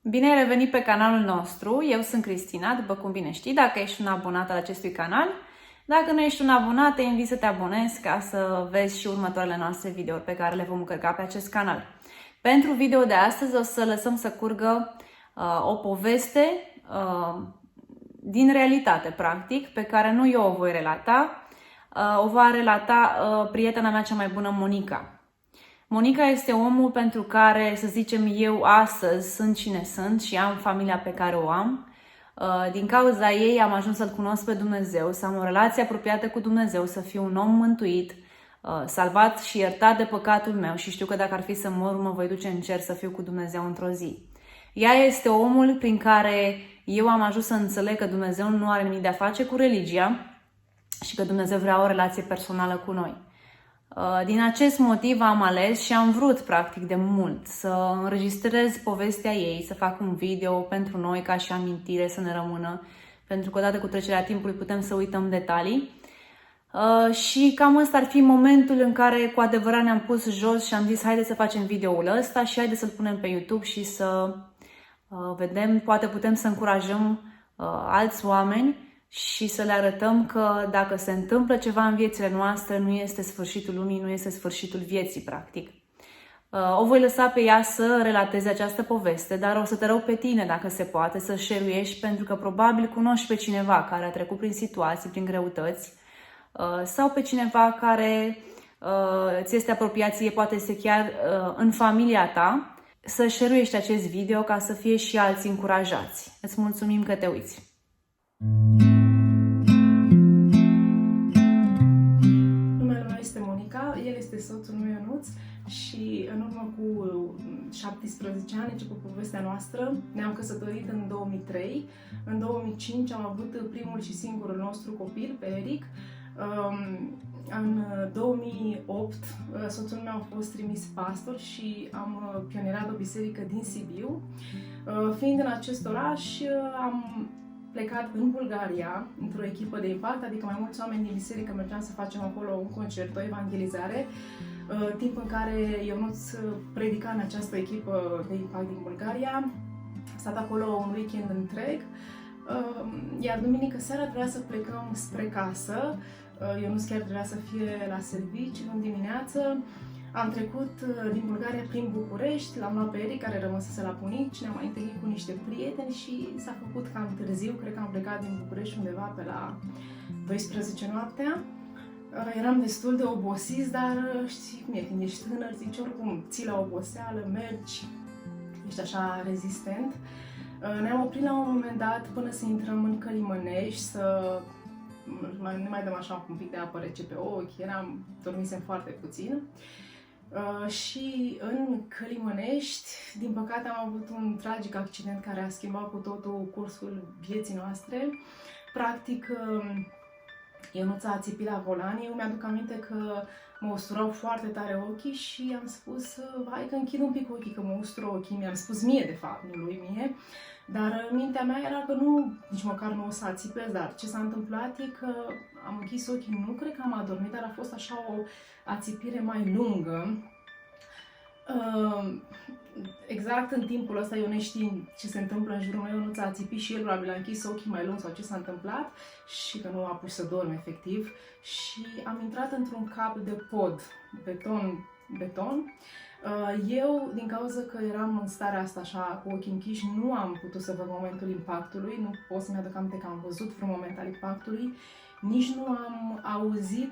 Bine ai revenit pe canalul nostru, eu sunt Cristina, după cum bine știi, dacă ești un abonat al acestui canal. Dacă nu ești un abonat, te invit să te abonezi ca să vezi și următoarele noastre videouri pe care le vom încărca pe acest canal. Pentru video de astăzi o să lăsăm să curgă o poveste din realitate, practic, pe care nu eu o voi relata, o va relata prietena mea cea mai bună, Monica. Monica este omul pentru care, să zicem, eu astăzi sunt cine sunt și am familia pe care o am. Din cauza ei am ajuns să-L cunosc pe Dumnezeu, să am o relație apropiată cu Dumnezeu, să fiu un om mântuit, salvat și iertat de păcatul meu și știu că dacă ar fi să mor, mă voi duce în cer să fiu cu Dumnezeu într-o zi. Ea este omul prin care eu am ajuns să înțeleg că Dumnezeu nu are nimic de a face cu religia și că Dumnezeu vrea o relație personală cu noi. Din acest motiv am ales și am vrut, practic, de mult să înregistrez povestea ei, să fac un video pentru noi ca și amintire să ne rămână, pentru că odată cu trecerea timpului putem să uităm detalii. Și cam ăsta ar fi momentul în care cu adevărat ne-am pus jos și am zis haide să facem videoul ăsta și haide să-l punem pe YouTube și să vedem, poate putem să încurajăm alți oameni și să le arătăm că dacă se întâmplă ceva în viețile noastre, nu este sfârșitul lumii, nu este sfârșitul vieții, practic. O voi lăsa pe ea să relateze această poveste, dar o să te rog pe tine, dacă se poate, să share-uiești, pentru că probabil cunoști pe cineva care a trecut prin situații, prin greutăți, sau pe cineva care ți este apropiat ție, poate este chiar în familia ta, să share-uiești acest video ca să fie și alții încurajați. Îți mulțumim că te uiți! El este soțul meu, Ionuț, și în urmă cu 17 ani început povestea noastră. Ne-am căsătorit în 2003. În 2005 am avut primul și singurul nostru copil, pe Eric. În 2008 soțul meu a fost trimis pastor și am pionierat o biserică din Sibiu. Fiind în acest oraș, am plecat în Bulgaria, într-o echipă de impact, adică mai mulți oameni din biserică mergeam să facem acolo un concert, o evangelizare, timp în care Ionuț predica în această echipă de impact din Bulgaria. A stat acolo un weekend întreg, iar duminică seara trebuia să plecăm spre casă. Ionuț chiar trebuia să fie la serviciu în dimineață. Am trecut din Bulgaria prin București, l-am luat pe Eric, care rămăsese la bunici, ne-am mai întâlnit cu niște prieteni și s-a făcut cam târziu, cred că am plecat din București undeva pe la 12 noaptea. Eram destul de obosiți, dar știi cum e, când ești tânăr, zici oricum, ții la oboseală, mergi, ești așa rezistent. Ne-am oprit la un moment dat până să intrăm în Călimănești, să ne mai dăm așa un pic de apă rece pe ochi, dormisem foarte puțin. Și în Călimănești, din păcate, am avut un tragic accident care a schimbat cu totul cursul vieții noastre. Practic, Ionuț a țipit la volan. Eu mi-aduc aminte că mă usturau foarte tare ochii și am spus, hai că închid un pic ochii, că mă ustură ochii. Mi-am spus mie, de fapt, nu lui mie. Dar mintea mea era că nu, nici măcar nu o să ațipez, dar ce s-a întâmplat e că am închis ochii, nu cred că am adormit, dar a fost așa o ațipire mai lungă. Exact în timpul ăsta eu neștiind ce se întâmplă în jurul meu, Ionuț a țipit și el, probabil a închis ochii mai lung sau ce s-a întâmplat și că nu a pus să dorm efectiv și am intrat într-un cap de pod, beton. Eu, din cauza că eram în starea asta așa, cu ochii închiși, nu am putut să văd momentul impactului, nu pot să-mi aduc aminte că am văzut vreun moment al impactului, nici nu am auzit,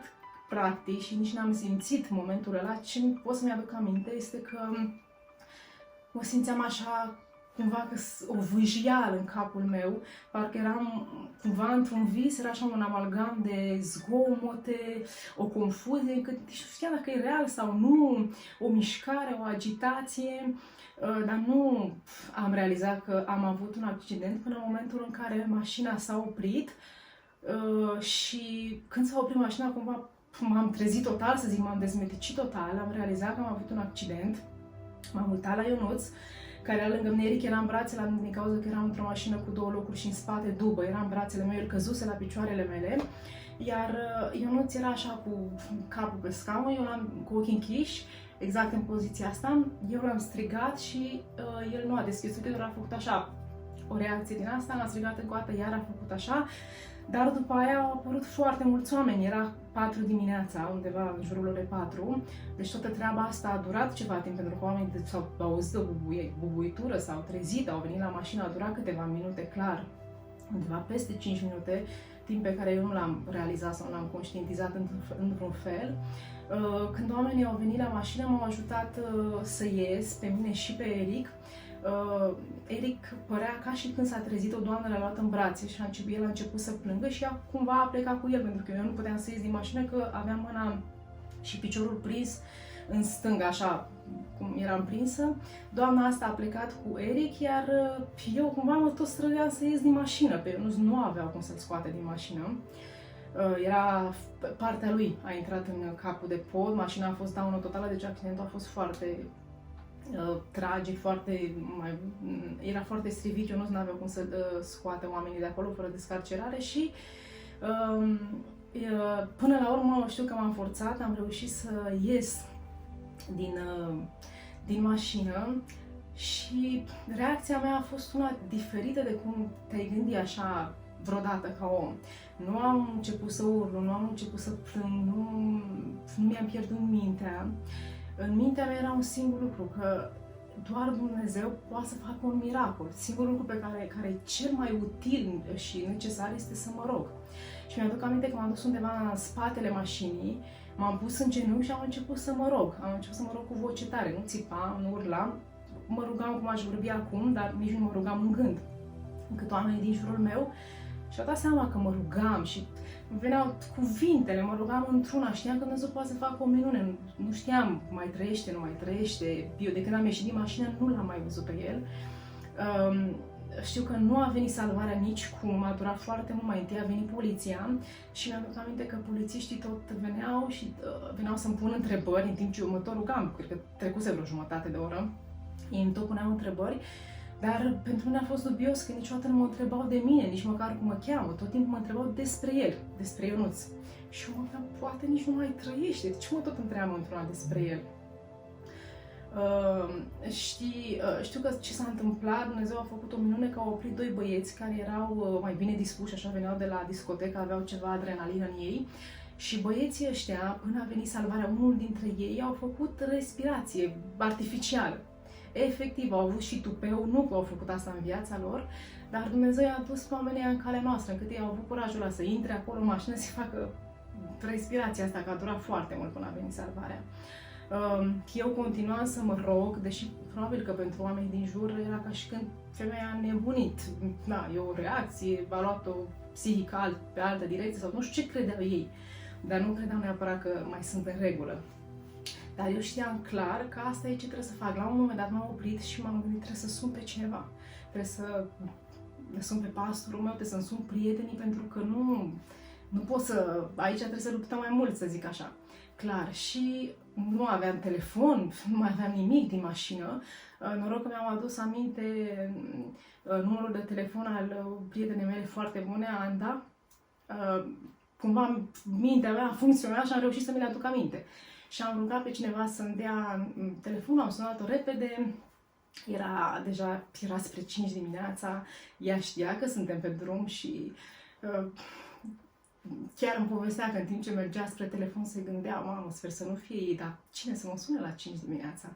practic, și nici n-am simțit momentul ăla. Ce pot să-mi aduc aminte este că mă simțeam așa, cumva că o vâjială în capul meu, parcă eram cumva într-un vis, era așa un amalgam de zgomote, o confuzie, încât nici nu știam dacă e real sau nu, o mișcare, o agitație, dar nu am realizat că am avut un accident până în momentul în care mașina s-a oprit și când s-a oprit mașina, cumva m-am trezit total, să zic, m-am dezmeticit total, am realizat că am avut un accident, m-am uitat la Ionuț, care era lângă mine. Eric era în brațele mele din cauza că eram într-o mașină cu două locuri și în spate dubă, era în brațele mele, el căzuse la picioarele mele, iar Ionuț era așa cu capul pe scaun, eu cu ochii închiși exact în poziția asta. Eu l-am strigat și el nu a deschis ochii, a făcut așa o reacție din asta, l-am strigat încă o dată, iar a făcut așa. Dar după aia au apărut foarte mulți oameni, era 4 dimineața, undeva în jurul orei 4, deci toată treaba asta a durat ceva timp, pentru că oamenii s-au auzit o bubuitură, s-au trezit, au venit la mașină, a durat câteva minute, clar, undeva peste 5 minute, timp pe care eu nu l-am realizat sau nu l-am conștientizat într-un fel. Când oamenii au venit la mașină, m-au ajutat să ies, pe mine și pe Eric. Eric părea ca și când s-a trezit, o doamnă l-a luat în brațe și el a început să plângă și ea cumva a plecat cu el, pentru că eu nu puteam să ies din mașină, că aveam mâna și piciorul prins în stânga, așa cum eram prinsă. Doamna asta a plecat cu Eric, iar eu cumva mă tot străduiam să ies din mașină, pe Ionuț nu aveau cum să-l scoate din mașină. Era partea lui, a intrat în capul de pod, mașina a fost daună totală, deci accidentul a fost foarte tragic, era foarte strivit, eu nu aveau cum să scoată oamenii de acolo fără descarcerare și până la urmă știu că m-am forțat, am reușit să ies din mașină și reacția mea a fost una diferită de cum te-ai gândi așa vreodată ca om. Nu am început să urlu, nu am început să plâng, nu mi-am pierdut mintea. În mintea mea era un singur lucru, că doar Dumnezeu poate să facă un miracol. Singurul lucru care e cel mai util și necesar este să mă rog. Și mi-aduc aminte că m-am dus undeva în spatele mașinii, m-am pus în genunchi și am început să mă rog. Am început să mă rog cu voce tare, nu țipam, nu urlam. Mă rugam cum aș vorbi acum, dar nici nu mă rugam în gând. Încât oamenii din jurul meu și-au dat seama că mă rugam și veneau cuvintele, mă rugam într-una, știam că Dumnezeu poate să facă o minune, nu știam, mai trăiește, nu mai trăiește, eu de când am ieșit din mașină nu l-am mai văzut pe el. Știu că nu a venit salvarea nici cum, a durat foarte mult, mai întâi a venit poliția și mi-aduc aminte că polițiștii tot veneau și veneau să-mi pun întrebări în timp ce eu mă tot rugam, cred că trecuse vreo jumătate de oră, ei îmi tot puneau întrebări. Dar pentru mine a fost dubios că niciodată nu mă întrebau de mine, nici măcar cum mă cheamă. Tot timpul mă întrebau despre el, despre Ionuț. Și eu mă gândeam, poate nici nu mai trăiește, de ce mă tot întreabă într-una despre el? Știu că ce s-a întâmplat, Dumnezeu a făcut o minune că au oprit 2 băieți care erau mai bine dispuși, așa veneau de la discotecă, aveau ceva adrenalină în ei. Și băieții ăștia, până a venit salvarea, unul dintre ei au făcut respirație artificială. Efectiv, au avut și tupeu, nu că au făcut asta în viața lor, dar Dumnezeu i-a dus pe oamenii în calea noastră, încât ei au avut curajul ăla să intre acolo în mașină să facă respirația asta, că a durat foarte mult până a venit salvarea. Eu continuam să mă rog, deși probabil că pentru oamenii din jur era ca și când femeia a nebunit. Da, e o reacție, a luat-o psihic pe altă direcție sau nu știu ce credeau ei, dar nu credeau neapărat că mai sunt în regulă. Dar eu știam clar că asta e ce trebuie să fac. La un moment dat m-am oprit și m-am gândit, trebuie să sun pe cineva. Trebuie să sun pe pastorul meu, trebuie să-mi sun prietenii, pentru că nu pot să... Aici trebuie să luptăm mai mult, să zic așa. Clar. Și nu aveam telefon, nu mai aveam nimic din mașină. Noroc că mi-am adus aminte numărul de telefon al prietenei mele foarte bune, Anda. Cumva mintea mea a funcționat și am reușit să mi le aduc aminte. Și am rugat pe cineva să-mi dea telefonul, am sunat-o repede, era spre 5 dimineața, ea știa că suntem pe drum și chiar îmi povestea că în timp ce mergea spre telefon se gândea, mamă, sper să nu fie ei, dar cine să mă sune la 5 dimineața?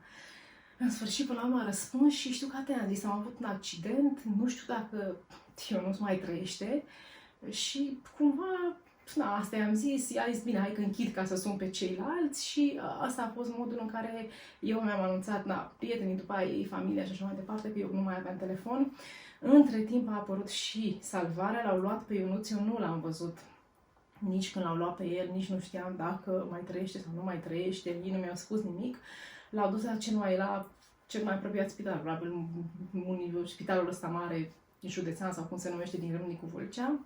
În sfârșit, până la urmă, a răspuns și știu că a zis, am avut un accident, nu știu dacă Ionuț mai trăiește și cumva... Da, asta i-am zis, i-a zis, bine, hai că închid ca să sun pe ceilalți și asta a fost modul în care eu mi-am anunțat, prietenii, după aia ei, familia și așa mai departe, că eu nu mai aveam telefon. Între timp a apărut și salvarea, l-au luat pe Ionuț, eu nu l-am văzut nici când l-au luat pe el, nici nu știam dacă mai trăiește sau nu mai trăiește, ei nu mi-au spus nimic. L-au dus la cel mai apropiat spital, probabil spitalul ăsta mare, județean sau cum se numește, din Râmnicu Vâlcea.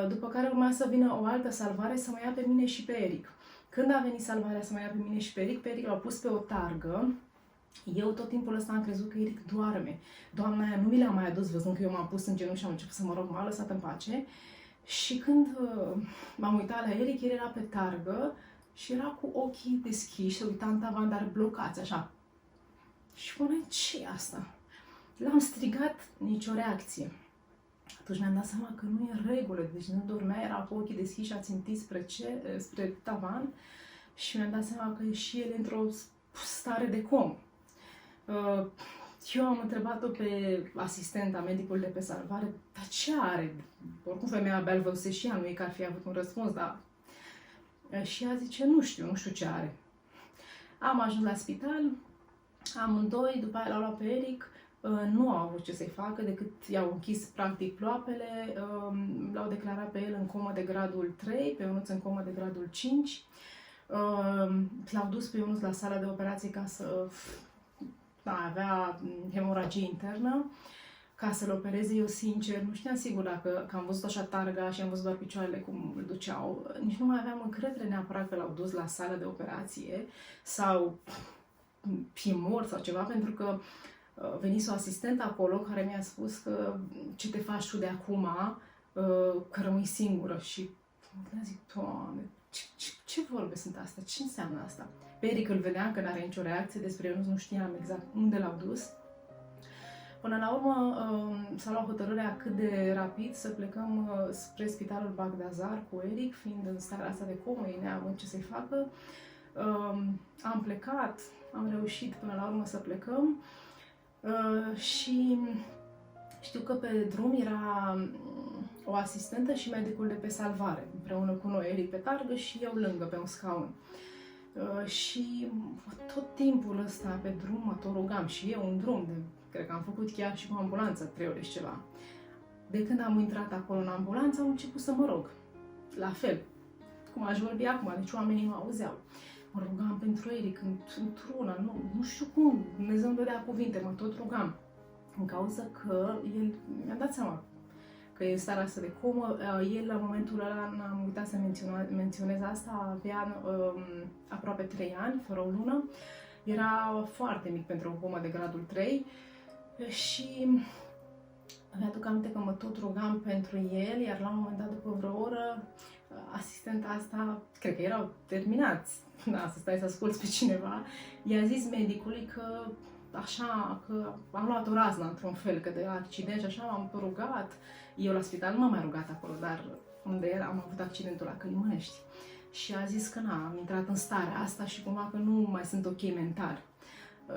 După care urma să vină o altă salvare să mă ia pe mine și pe Eric. Când a venit salvarea să mă ia pe mine și pe Eric l-au pus pe o targă. Eu tot timpul ăsta am crezut că Eric doarme. Doamna aia nu mi l-a mai adus, văzând că eu m-am pus în genunchi și am început să mă rog, m-a lăsat în pace. Și când m-am uitat la Eric, el era pe targă și era cu ochii deschiși, se uita în tavan, dar blocați, așa. Și spune, ce e asta? L-am strigat, nicio reacție. Atunci mi-am dat seama că nu e în regulă, deci nu dormea, era cu ochii deschiși, a țintit spre tavan și mi-am dat seama că și el e într-o stare de comă. Eu am întrebat-o pe asistenta, medicul de pe salvare, dar ce are? Oricum femeia abia îl văzuse și ea, nu e că ar fi avut un răspuns, dar... Și ea zice, nu știu ce are. Am ajuns la spital, amândoi, după aia l-au luat pe Eric, nu au avut ce să-i facă decât i-au închis practic ploapele, l-au declarat pe el în comă de gradul 3, pe Ionuț în comă de gradul 5, l-au dus pe Ionuț la sala de operație ca să avea hemoragie internă, ca să-l opereze. Eu sincer nu știam sigur că am văzut așa targa și am văzut doar picioarele cum îl duceau, nici nu mai aveam încredere neapărat că l-au dus la sala de operație sau e mort sau ceva, pentru că venise o asistentă acolo care mi-a spus că ce te faci tu de acum, că rămâi singură. Și mi-a zis, Doamne, ce vorbe sunt astea? Ce înseamnă asta? Pe Eric îl vedeam că n-are nicio reacție, despre el nu știam exact unde l-au dus. Până la urmă s-a luat hotărârea cât de rapid să plecăm spre spitalul Bagdazar cu Eric, fiind în starea asta de comă, ei neavând ce să-i facă. Am plecat, am reușit până la urmă să plecăm și știu că pe drum era o asistentă și medicul de pe salvare, împreună cu noi, Eric pe targă și eu lângă, pe un scaun. Și tot timpul ăsta pe drum mă tot rugam și eu în drum, cred că am făcut chiar și cu ambulanța 3 ore și ceva. De când am intrat acolo în ambulanță, am început să mă rog. La fel, cum aș vorbi acum, deci oamenii mă auzeau. Mă rugam pentru Eric, într-una, nu știu cum, Dumnezeu îmi dădea cuvinte, mă tot rugam. În cauza că el, mi-am dat seama că e în starea asta de comă. El, la momentul ăla, n-am uitat să menționez asta, avea aproape 3 ani, fără o lună. Era foarte mic pentru o comă de gradul 3 și mi-aduc aminte că mă tot rugam pentru el, iar la un moment dat, după vreo oră, asistenta asta, cred că erau terminați, să stai să asculți pe cineva, i-a zis medicului că așa, că am luat o raznă într-un fel, că de accident și așa m-am rugat. Eu la spital nu m-am mai rugat acolo, dar unde am avut accidentul la Călimănești. Și a zis că am intrat în starea asta și cumva că nu mai sunt ok mental.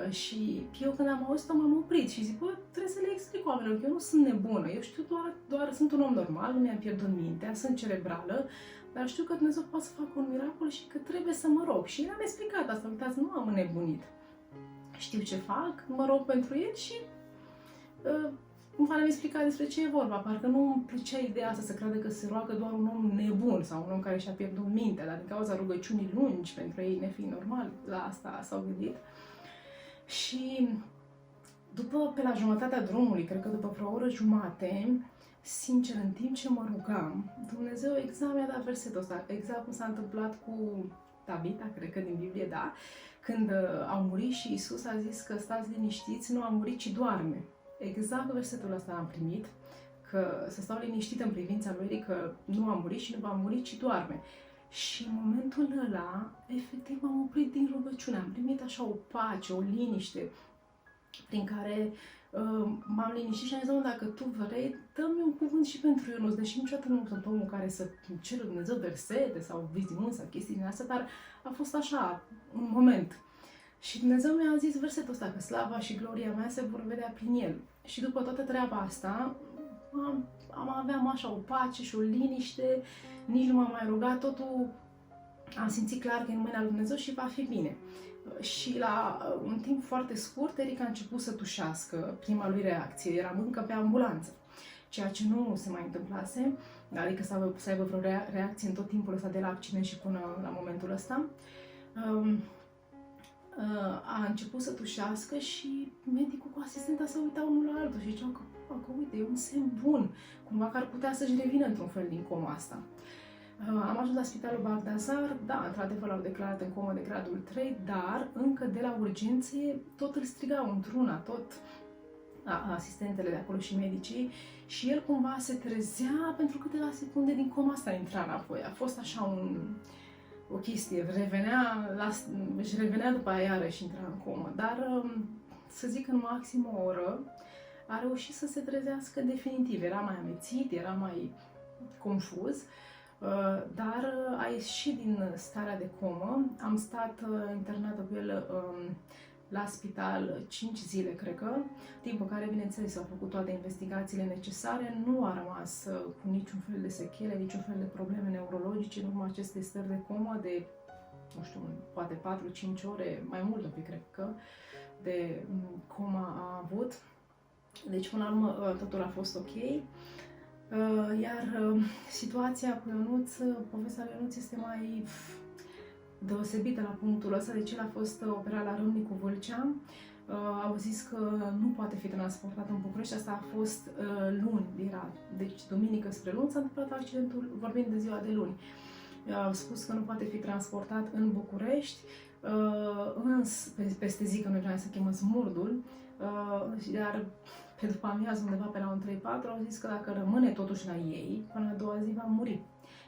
Și eu când am auzit-o m-am oprit și zic, bă, trebuie să le explic oamenilor că eu nu sunt nebună, eu știu doar sunt un om normal, nu mi-am pierdut mintea, sunt cerebrală, dar știu că Dumnezeu poate să facă un miracol și că trebuie să mă rog. Și i-am explicat asta, uitați, nu am înnebunit. Știu ce fac, mă rog pentru el și cumva le-am explicat despre ce e vorba. Parcă nu îmi plăcea ideea asta să creadă că se roagă doar un om nebun sau un om care și-a pierdut mintea, dar din cauza rugăciunii lungi pentru ei nefiind normal, la asta s-au gândit. Și pe la jumătatea drumului, cred că după vreo oră jumate, sincer, în timp ce mă rugam, Dumnezeu exact mi-a dat versetul ăsta, exact cum s-a întâmplat cu Tabita, cred că din Biblie, da, când au murit și Iisus a zis că stați liniștiți, nu a murit, ci doarme. Exact versetul ăsta am primit, că să stau liniștită în privința lui, că nu a murit și nu va muri, ci doarme. Și în momentul ăla, efectiv, m-am oprit din rugăciune, am primit așa o pace, o liniște, prin care m-am liniștit și am zis, dacă tu vrei, dă-mi un cuvânt și pentru Ionuț, deși niciodată nu sunt omul care să ceră Dumnezeu versete sau viziuni sau chestii din astea, dar a fost așa, un moment. Și Dumnezeu mi-a zis versetul ăsta, că slava și gloria mea se vor vedea prin el. Și după toată treaba asta, aveam așa o pace și o liniște, nici nu m-am mai rugat, totul am simțit clar că e în mâna lui Dumnezeu și va fi bine. Și la un timp foarte scurt, Eric a început să tușească, prima lui reacție, eram încă pe ambulanță, ceea ce nu se mai întâmplase, adică să aibă vreo reacție în tot timpul ăsta de la accident și până la momentul ăsta. A început să tușească și medicul cu asistenta se uitau unul la altul și ziceau că uite, e un semn bun, cumva că ar putea să-și revină într-un fel din coma asta. Am ajuns la spitalul Bagdazar, da, într-adevăr l-au declarat în comă de gradul 3, dar încă de la urgențe tot îl strigau într-una, tot asistentele de acolo și medicii, și el cumva se trezea pentru câteva secunde din coma asta, intra înapoi. A fost așa o chestie, își revenea după aia iarăși intra în comă, dar să zic în maxim o oră a reușit să se trezească definitiv. Era mai amețit, era mai confuz, dar a ieșit din starea de comă. Am stat internată cu el la spital 5 zile, cred că, timp în care, bineînțeles, s-au făcut toate investigațiile necesare, nu a rămas cu niciun fel de sechele, niciun fel de probleme neurologice în urma acestei stări de comă de, nu știu, poate 4-5 ore, mai mult un pic, cred că, de coma a avut. Deci, până la urmă, totul a fost ok. Iar situația cu Ionuț, povestea lui Ionuț este mai deosebită la punctul ăsta, deci el a fost operat la Râmnicu Vâlcea. Au zis că nu poate fi transportat în București, asta a fost luni, era, deci duminică spre luni s-a întâmplat accidentul, vorbind de ziua de luni. Au spus că nu poate fi transportat în București, peste zi, că noi vreau să chemăm Smurdul, iar pe după amiază, undeva pe la un 3-4, au zis că dacă rămâne totuși la ei, până a doua zi va muri.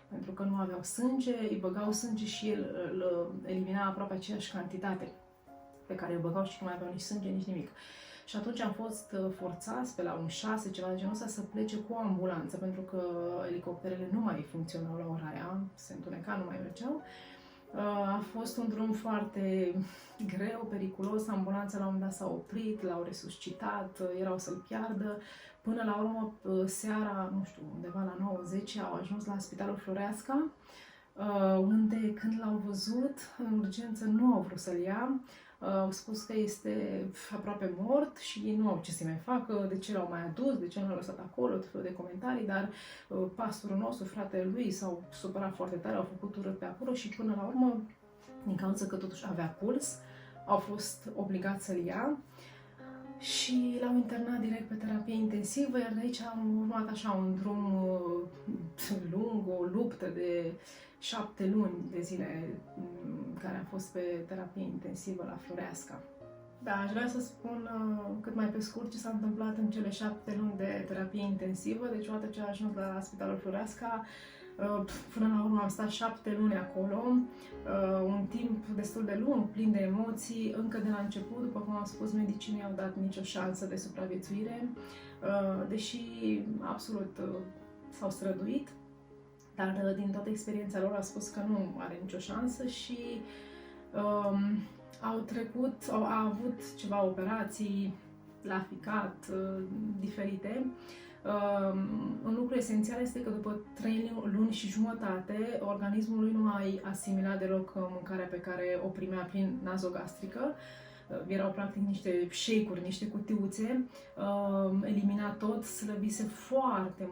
Pentru că nu aveau sânge, îi băgau sânge și el îl elimina aproape aceeași cantitate pe care îl băgau și nu mai aveau nici sânge, nici nimic. Și atunci am fost forțați pe la un 6, ceva de genul ăsta, să plece cu o ambulanță, pentru că elicopterele nu mai funcționau la ora aia, se întuneca, nu mai mergeau. A fost un drum foarte greu, periculos, ambulanța la un moment dat s-a oprit, l-au resuscitat, erau să-l piardă. Până la urmă, seara, nu știu, undeva la 9-10, au ajuns la Spitalul Floreasca, unde când l-au văzut, în urgență nu au vrut să-l ia. Au spus că este aproape mort și nu au ce să mai facă, de ce l-au mai adus, de ce nu l-au lăsat acolo, tot felul de comentarii, dar pastorul nostru, fratele lui, s-au supărat foarte tare, au făcut urât pe acolo și până la urmă, din cauza că totuși avea puls, au fost obligați să-l ia și l-au internat direct pe terapie intensivă, iar de aici am urmat așa un drum lung, o luptă de 7 luni de zile care am fost pe terapie intensivă la Floreasca. Da, aș vrea să spun cât mai pe scurt ce s-a întâmplat în cele 7 luni de terapie intensivă. Deci, odată ce am ajuns la Spitalul Floreasca, până la urmă am stat 7 luni acolo, un timp destul de lung, plin de emoții. Încă de la început, după cum am spus, medicii nu i-au dat nicio șansă de supraviețuire, deși absolut s-au străduit. Dar din toată experiența lor au spus că nu are nicio șansă și au avut ceva operații la ficat diferite. Un lucru esențial este că după 3 luni și jumătate, organismul lui nu mai asimila deloc mâncarea pe care o primea prin nazogastrică. Erau practic niște shake-uri, niște cutiuțe, elimina tot, slăbise foarte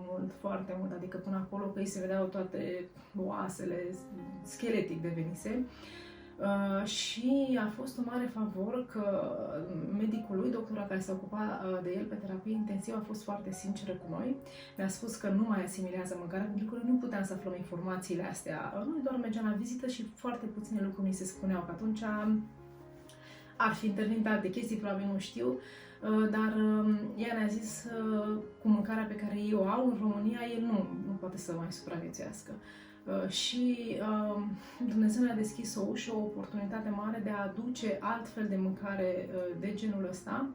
mult, adică până acolo că îi se vedeau toate oasele, scheletic devenise. Și a fost un mare favor că medicul lui, doctora care se ocupa de el pe terapie intensivă, a fost foarte sinceră cu noi. Ne-a spus că nu mai asimilează mâncarea, pentru că noi nu puteam să aflăm informațiile astea. Noi doar mergeam la vizită și foarte puține lucruri ni se spuneau, că atunci ar fi intervenit alte chestii, probabil nu știu, dar ea ne-a zis cu mâncarea pe care ei o au în România, el nu poate să mai supraviețuiască. Și Dumnezeu ne-a deschis o ușă, o oportunitate mare de a aduce altfel de mâncare de genul ăsta,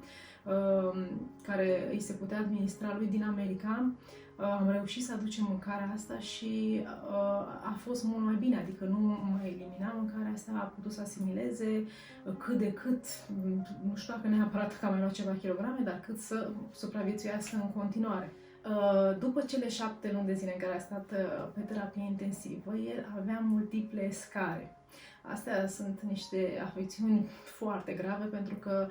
care îi se putea administra lui din America. Am reușit să aducem mâncarea asta și a fost mult mai bine, adică nu mai elimina mâncarea asta, a putut să asimileze cât de cât, nu știu dacă neapărat că a mai luat ceva kilograme, dar cât să supraviețuiască în continuare. După cele 7 luni de zile în care a stat pe terapie intensivă, el avea multiple scare. Astea sunt niște afecțiuni foarte grave, pentru că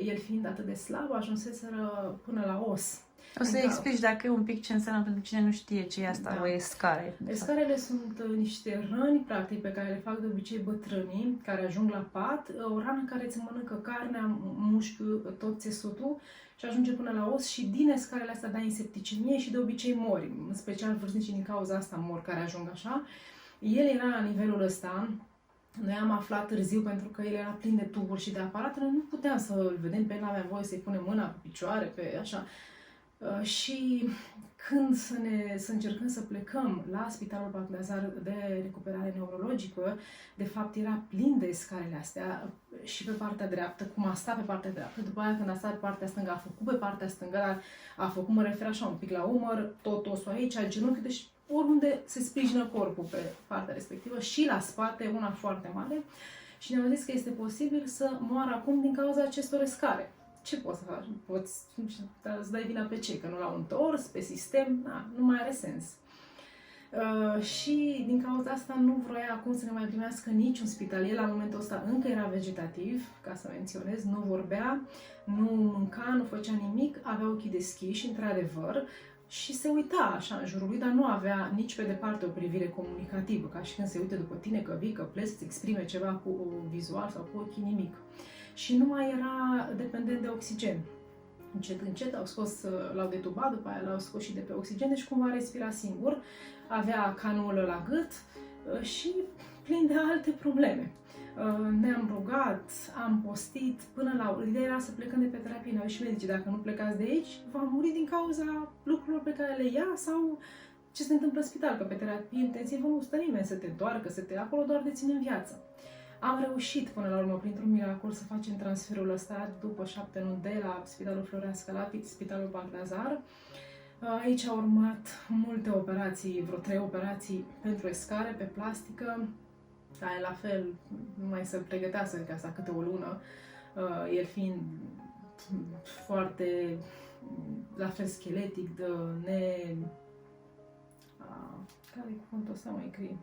el fiind atât de slab, ajunseseră până la os. O să explici dacă e un pic ce înseamnă pentru cine nu știe ce e asta, o escare. Escarele sunt niște răni, practic, pe care le fac de obicei bătrânii, care ajung la pat, o rană care îți mănâncă carnea, mușchiul, tot țesutul și ajunge până la os și din escarele astea dai în septicemie și de obicei mori, în special vârstnicii din cauza asta mor care ajung așa. El era la nivelul ăsta. Noi am aflat târziu pentru că el era plin de tuburi și de aparate, noi nu puteam să îl vedem pe el, n-aveam voie să-i punem mâna pe picioare, pe așa. Și când să încercăm să plecăm la Spitalul Bagdasar de recuperare neurologică, de fapt era plin de scarele astea și pe partea dreaptă, cum a stat pe partea dreaptă, după aia când a stat pe partea stângă, a făcut pe partea stângă, dar a făcut, mă refer așa un pic la umăr, tot osul aici, genunchi, deci oriunde se sprijină corpul pe partea respectivă și la spate, una foarte mare, și ne-au zis că este posibil să moară acum din cauza acestor scare. Ce poți să faci? Poți să dai vina pe ce? Că nu l-au întors, pe sistem? Na, nu mai are sens. Și din cauza asta nu vroia acum să ne mai primească niciun spital. El la momentul ăsta încă era vegetativ, ca să menționez, nu vorbea, nu mânca, nu făcea nimic, avea ochii deschiși, într-adevăr, și se uita așa în jurul lui, dar nu avea nici pe departe o privire comunicativă, ca și când se uite după tine că vii, că pleci să exprime ceva cu vizual sau cu ochii, nimic. Și nu mai era dependent de oxigen. Încet, încet au scos, l-au detubat, după aia l-au scos și de pe oxigen, deci cumva respira singur, avea canulă la gât și plin de alte probleme. Ne-am rugat, am postit, până la ideea era să plecăm de pe terapie. Ne-au și medicii, dacă nu plecați de aici, va muri din cauza lucrurilor pe care le ia sau ce se întâmplă în spital, că pe terapie intensivă nu stă nimeni să te întoarcă, să te acolo doar de ține în viață. Am reușit până la urmă, printr-un miracol, să facem transferul ăsta după 7 luni de la Spitalul Florea Scalapi, Spitalul Bagdasar. Aici au urmat multe operații, vreo 3 operații pentru escare, pe plastică, care la fel numai să pregătească ca asta câte o lună, el fiind foarte, la fel scheletic, de care e cuvântul ăsta mai gri?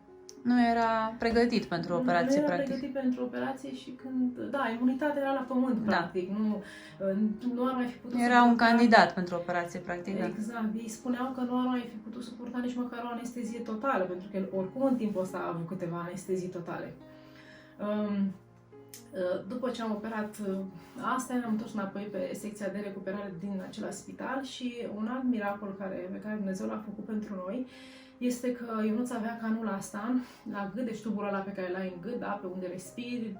Nu era pregătit pentru operație, nu era practic. pregătit pentru operație și când, da, imunitatea era la pământ, practic, nu ar mai fi putut Era un candidat pentru operație, practic. Exact, ei spuneau că nu ar mai fi putut suporta nici măcar o anestezie totală, pentru că el oricum în timpul ăsta a avut câteva anestezii totale. După ce am operat asta, ne-am întors înapoi pe secția de recuperare din același spital și un alt miracol pe care Dumnezeu l-a făcut pentru noi este că Ionuț avea canula asta la gât, deci tubul ăla pe care l-ai în gât, da, pe unde respiri,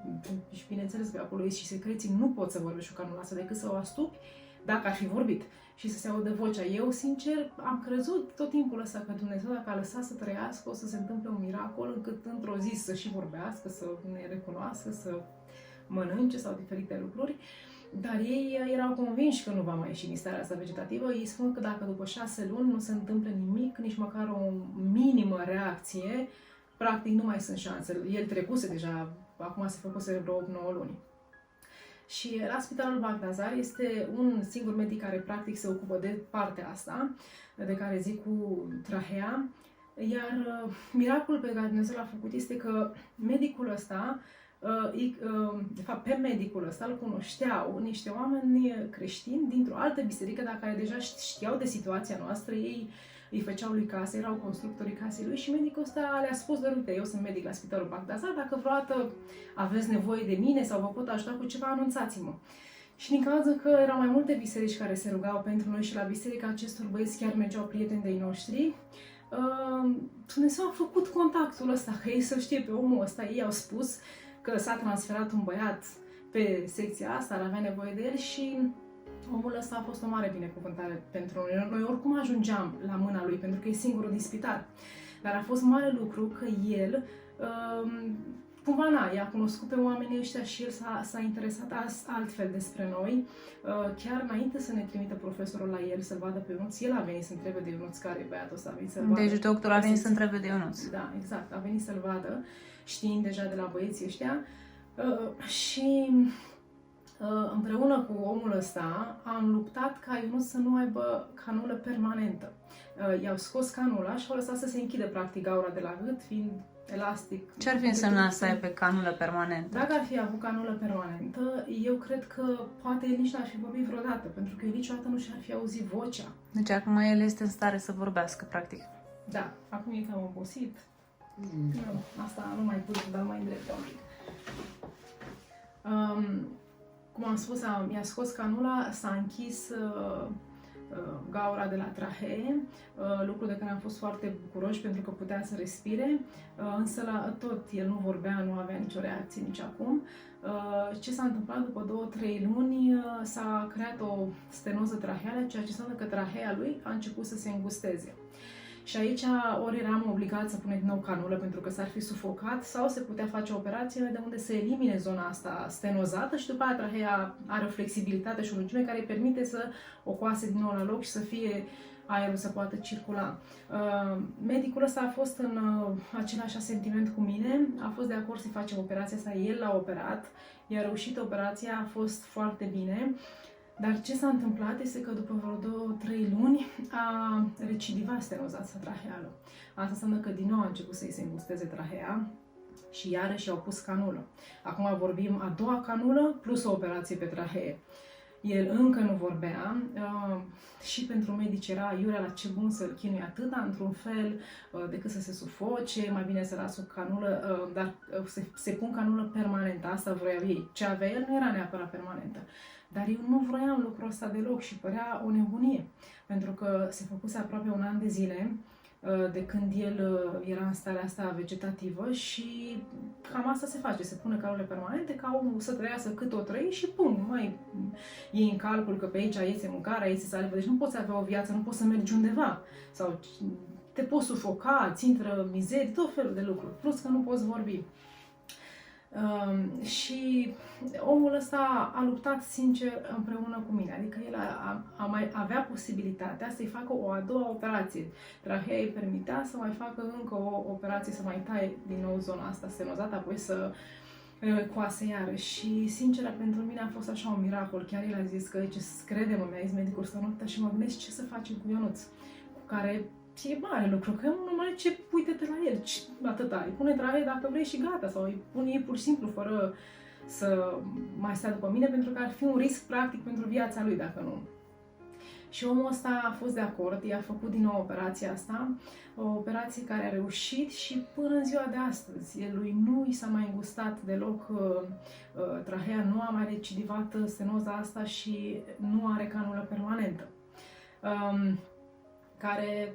și bineînțeles că acolo ești și secreții, nu poți să vorbești cu canula asta decât să o astupi dacă ar fi vorbit și să se audă vocea. Eu, sincer, am crezut tot timpul ăsta că Dumnezeu, dacă a lăsat să trăiască, o să se întâmple un miracol încât într-o zi să și vorbească, să ne recunoască, să mănânce sau diferite lucruri. Dar ei erau convinși că nu va mai ieși din starea asta vegetativă. Ei spun că dacă după 6 luni nu se întâmplă nimic, nici măcar o minimă reacție, practic nu mai sunt șanse. El trecuse deja, acum se făcuse vreo 8-9 luni. Și la Spitalul Bagdasar este un singur medic care practic se ocupă de partea asta, de care zic cu trahea. Iar miracolul pe care Dumnezeu l-a făcut este că medicul ăsta, de fapt pe medicul ăsta îl cunoșteau niște oameni creștini dintr-o altă biserică, dar care deja știau de situația noastră. Ei îi făceau lui case, erau constructorii casei lui și medicul ăsta le-a spus: uite, eu sunt medic la Spitalul Bagdasar, dacă vreodată aveți nevoie de mine sau vă pot ajuta cu ceva, anunțați-mă. Și din cauza că erau mai multe biserici care se rugau pentru noi și la biserica acestor băieți chiar mergeau prieteni de-ai noștri, Dumnezeu a făcut contactul ăsta, că ei să știe pe omul ăsta. Ei au spus că s-a transferat un băiat pe secția asta, ar avea nevoie de el și omul ăsta a fost o mare binecuvântare pentru noi. Noi oricum ajungeam la mâna lui, pentru că e singurul din spital. Dar a fost mare lucru că el, cumva i-a cunoscut pe oamenii ăștia și el s-a interesat altfel despre noi. Chiar înainte să ne trimită profesorul la el să-l vadă pe Ionuț, el a venit să întrebe de Ionuț care e băiatul ăsta, a venit să-l vadă. Deci doctorul a venit să întrebe de Ionuț. Da, exact, a venit să-l vadă, știind deja de la băieții ăștia. Și împreună cu omul ăsta am luptat ca Ionuț să nu aibă canulă permanentă. I-au scos canula și au lăsat să se închidă practic gaura de la gât, fiind elastic. Ce ar fi însemnat să ai pe canulă permanentă? Dacă ar fi avut canulă permanentă, eu cred că poate el nici n-ar fi vorbit vreodată, pentru că el niciodată nu și-ar fi auzit vocea. Deci acum el este în stare să vorbească, practic. Da, acum e cam obosit. Asta nu mai pot, dar mai îndreptă un pic. Cum am spus, i-a scos canula, s-a închis gaura de la trahee, lucru de care am fost foarte bucuroși pentru că putea să respire, însă tot el nu vorbea, nu avea nicio reacție nici acum. Ce s-a întâmplat după 2-3 luni, s-a creat o stenoză traheală, ceea ce înseamnă că trahea lui a început să se îngusteze. Și aici ori eram obligat să punem din nou canulă pentru că s-ar fi sufocat sau se putea face o operație de unde să elimine zona asta stenozată și după aia trahea are o flexibilitate și o lungime care îi permite să o coase din nou la loc și să fie aerul să poată circula. Medicul ăsta a fost în același sentiment cu mine, a fost de acord să-i facem operația asta, el l-a operat, i-a reușit operația, a fost foarte bine. Dar ce s-a întâmplat este că după vreo 2-3 luni a recidivat stenoza asta traheală. Asta înseamnă că din nou a început să-i se îngusteze trahea și iarăși i-au pus canulă. Acum vorbim a doua canulă plus o operație pe trahee. El încă nu vorbea și pentru medici era iurea la ce bun să-l chinui atâta, într-un fel, decât să se sufoce, mai bine să las o canulă, dar se pun canulă permanentă, asta vroiau ei. Ce avea el nu era neapărat permanentă. Dar eu nu vroiam lucrul ăsta deloc și părea o nebunie, pentru că se făcuse aproape 1 an de zile de când el era în starea asta vegetativă și cam asta se face, se pune canule permanente ca omul să trăiască cât o trăi și pum, nu mai iei în calcul că pe aici iese mâncarea, iese salivă, deci nu poți avea o viață, nu poți să mergi undeva sau te poți sufoca, ți intră mizerii, tot felul de lucruri, plus că nu poți vorbi. Și omul ăsta a luptat sincer împreună cu mine, adică el mai avea posibilitatea să-i facă o a doua operație. Trahea îi permitea să mai facă încă o operație, să mai taie din nou zona asta stenozată, apoi să coase iară. Și sincer, pentru mine a fost așa un miracol. Chiar el a zis că ce crede-mă, mi-a zis medicul ăsta noaptea și mă gândesc ce să facem cu Ionuț, cu care e mare lucru, că nu mai ce, uite-te la el, atâta, îi pune trahee dacă vrei și gata, sau îi pune ei pur și simplu, fără să mai stea după mine, pentru că ar fi un risc practic pentru viața lui dacă nu. Și omul ăsta a fost de acord, i-a făcut din nou operația asta, o operație care a reușit și până în ziua de astăzi, lui nu i s-a mai îngustat deloc trahea, nu a mai recidivat stenoza asta și nu are canulă permanentă. Care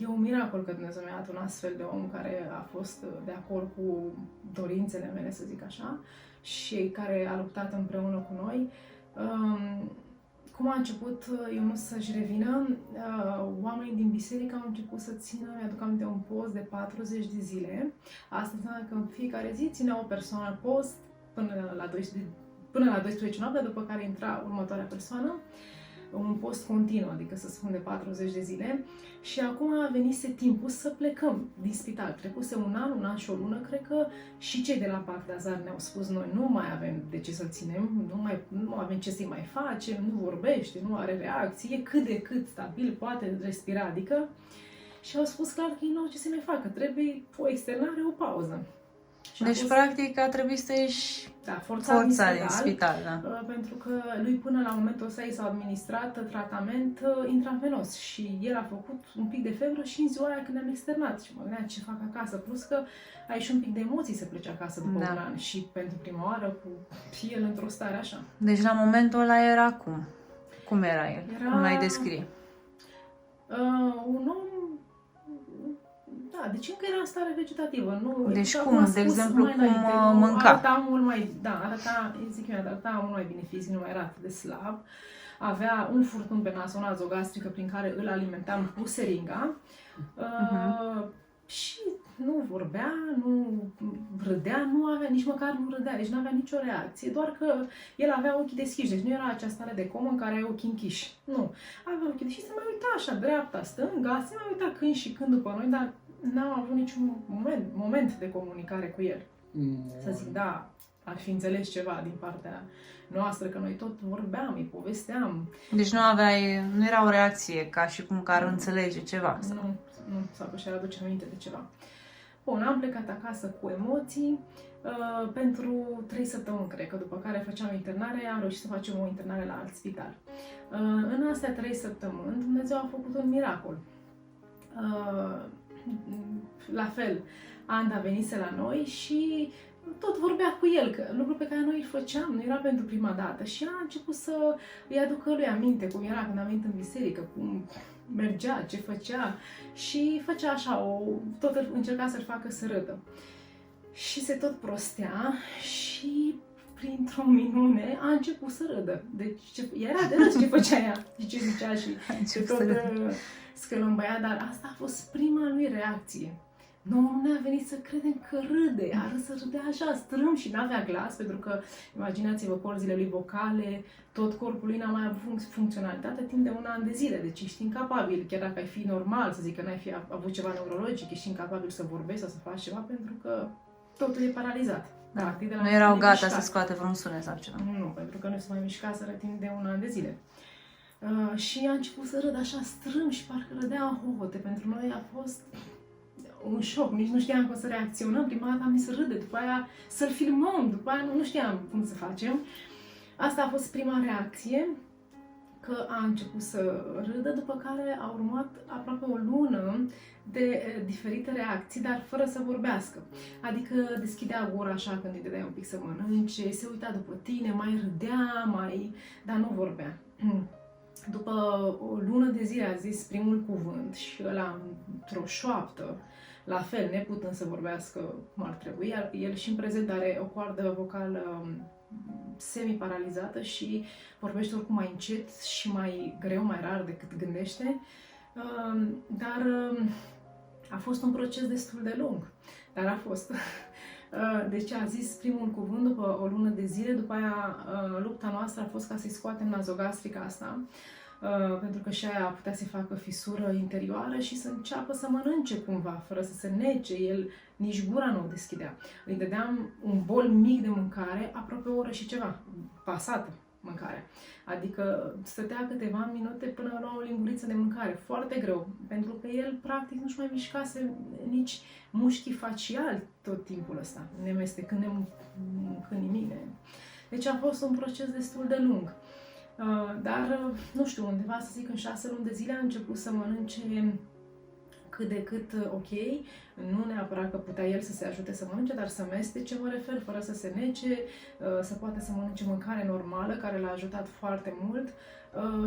e un miracol că Dumnezeu mi-a dat un astfel de om care a fost de acord cu dorințele mele, să zic așa, și care a luptat împreună cu noi. Cum a început Ionuț să-și revină, oamenii din biserică au început să țină, mi-aduc aminte, un post de 40 de zile. Asta înseamnă că în fiecare zi ținea o persoană post până la 12 noaptea, după care intra următoarea persoană. Un post continuu, adică să spun de 40 de zile, și acum a venit timpul să plecăm din spital. Trecuse un an și o lună, cred că și cei de la Parc de Azar ne-au spus noi, nu mai avem de ce să-l ținem, nu avem ce să-i mai facem, nu vorbește, nu are reacție, cât de cât stabil, poate respira, adică, și au spus clar că ei nu au ce să mai facă, trebuie o externare, o pauză. Deci, practic, a trebuit să ieși forțat din spital, da. Pentru că lui până la momentul ăsta i s-a administrat tratament intravenos și el a făcut un pic de febră și în ziua aia când ne-am externat și mă gândeam ce fac acasă, plus că ai și un pic de emoții să pleci acasă după un an și pentru prima oară cu el într-o stare așa. Deci la momentul ăla era cum? Cum era el? Cum l-ai descrie? Un om. Da, deci încă era în stare vegetativă. Nu, deci cum, de exemplu, cum mânca? Arăta mult mai, arăta mult mai bine fizic, nu mai era atât de slab. Avea un furtun pe nas, o nazogastrică prin care îl alimentam cu seringa. Și nu vorbea, nu râdea, nu avea, nici măcar nu râdea, deci nu avea nicio reacție, doar că el avea ochii deschiși, deci nu era acea stare de comă în care ai ochii închiși. Nu, avea ochii deschiși, se mai uita așa, dreapta, stânga, se mai uita când și când după noi, dar n-am avut niciun moment de comunicare cu el. Să zic, da, ar fi înțeles ceva din partea noastră, că noi tot vorbeam, îi povesteam. Deci nu era o reacție ca și cum că ar înțelege ceva. Nu, sau că și-ar aduce aminte de ceva. Bun, am plecat acasă cu emoții pentru 3 săptămâni, cred că, după care făceam internare, am reușit să facem o internare la alt spital. În astea 3 săptămâni, Dumnezeu a făcut un miracol. La fel, Anda venise la noi și tot vorbea cu el, că lucruri pe care noi îl făceam, nu era pentru prima dată. Și a început să îi aducă lui aminte cum era când a venit în biserică, cum mergea, ce făcea. Și făcea așa, tot încerca să-l facă să râdă. Și se tot prostea și printr-o minune a început să râdă. Deci era de râs ce făcea ea și ce zicea și ce tot scălâmbăia, dar asta a fost prima lui reacție. Nu ne-a venit să credem că râde, a râs să râdea așa, strâm și n-avea glas, pentru că, imaginați-vă, corzile lui vocale, tot corpul lui n-a mai avut funcționalitate timp de un an de zile, deci ești incapabil, chiar dacă ai fi normal, să zic că n-ai fi avut ceva neurologic, ești incapabil să vorbești sau să faci ceva, pentru că totul e paralizat. Da. Nu erau gata să scoate vreun sunet sau ceva. Nu, pentru că nu se mai mișcaseră timp de un an de zile. Și a început să râdă așa strâm și parcă râdea în hohote. Pentru noi a fost un șoc, nici nu știam cum să reacționăm. Prima dată am zis să râde, după aia să-l filmăm, după aia nu știam cum să facem. Asta a fost prima reacție, că a început să râdă, după care a urmat aproape o lună de diferite reacții, dar fără să vorbească. Adică deschidea gura așa când îi dădeai un pic să mănânce, se uita după tine, mai râdea, dar nu vorbea. După o lună de zile a zis primul cuvânt și ăla într-o șoaptă, la fel, neputând să vorbească cum ar trebui, iar el și în prezent are o coardă vocală semi-paralizată și vorbește oricum mai încet și mai greu, mai rar decât gândește, dar a fost un proces destul de lung, dar a fost. Deci a zis primul cuvânt după o lună de zile, după aia lupta noastră a fost ca să-i scoatem nazogastrica asta, pentru că și aia putea să-i facă fisură interioară și să înceapă să mănânce cumva, fără să se nece. El nici gura nu o deschidea. Îi dădeam un bol mic de mâncare, aproape o oră și ceva, pasată mâncare. Adică stătea câteva minute până lua o linguriță de mâncare. Foarte greu, pentru că el practic nu-și mai mișcase nici mușchii faciali tot timpul ăsta, nemestecând nimic. Deci a fost un proces destul de lung. Dar, nu știu, undeva, să zic, în 6 luni de zile a început să mănânce cât de cât ok. Nu neapărat că putea el să se ajute să mănânce, dar să mestece, mă refer, fără să se nece, să poată să mănânce mâncare normală, care l-a ajutat foarte mult.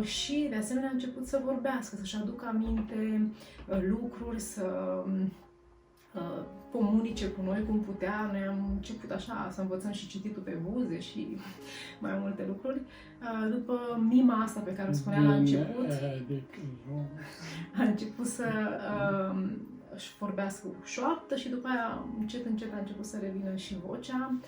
Și, de asemenea, a început să vorbească, să-și aducă aminte lucruri, să comunice cu noi cum putea. Noi am început așa să învățăm și cititul pe buze și mai multe lucruri. După mima asta pe care o spunea la început, a început să își vorbească cu șoaptă și după aia încet, încet a început să revină și vocea.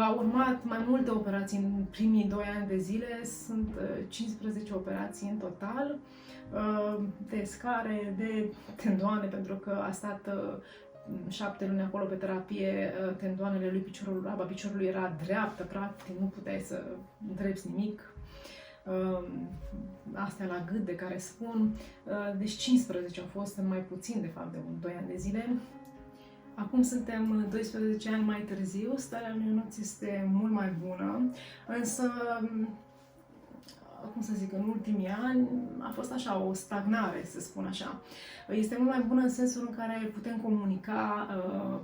Au urmat mai multe operații în primii 2 ani de zile, sunt 15 operații în total, de scare, de tendoane, pentru că a stat 7 luni acolo pe terapie, tendoanele lui piciorului, laba piciorului era dreaptă, practic, nu puteai să îndrepți nimic. Astea la gât de care spun, deci 15 au fost în mai puțin, de fapt, de 2 ani de zile. Acum suntem 12 ani mai târziu, starea lui Ionuț este mult mai bună, însă, cum să zic, în ultimii ani a fost așa o stagnare, să spun așa. Este mult mai bună în sensul în care putem comunica,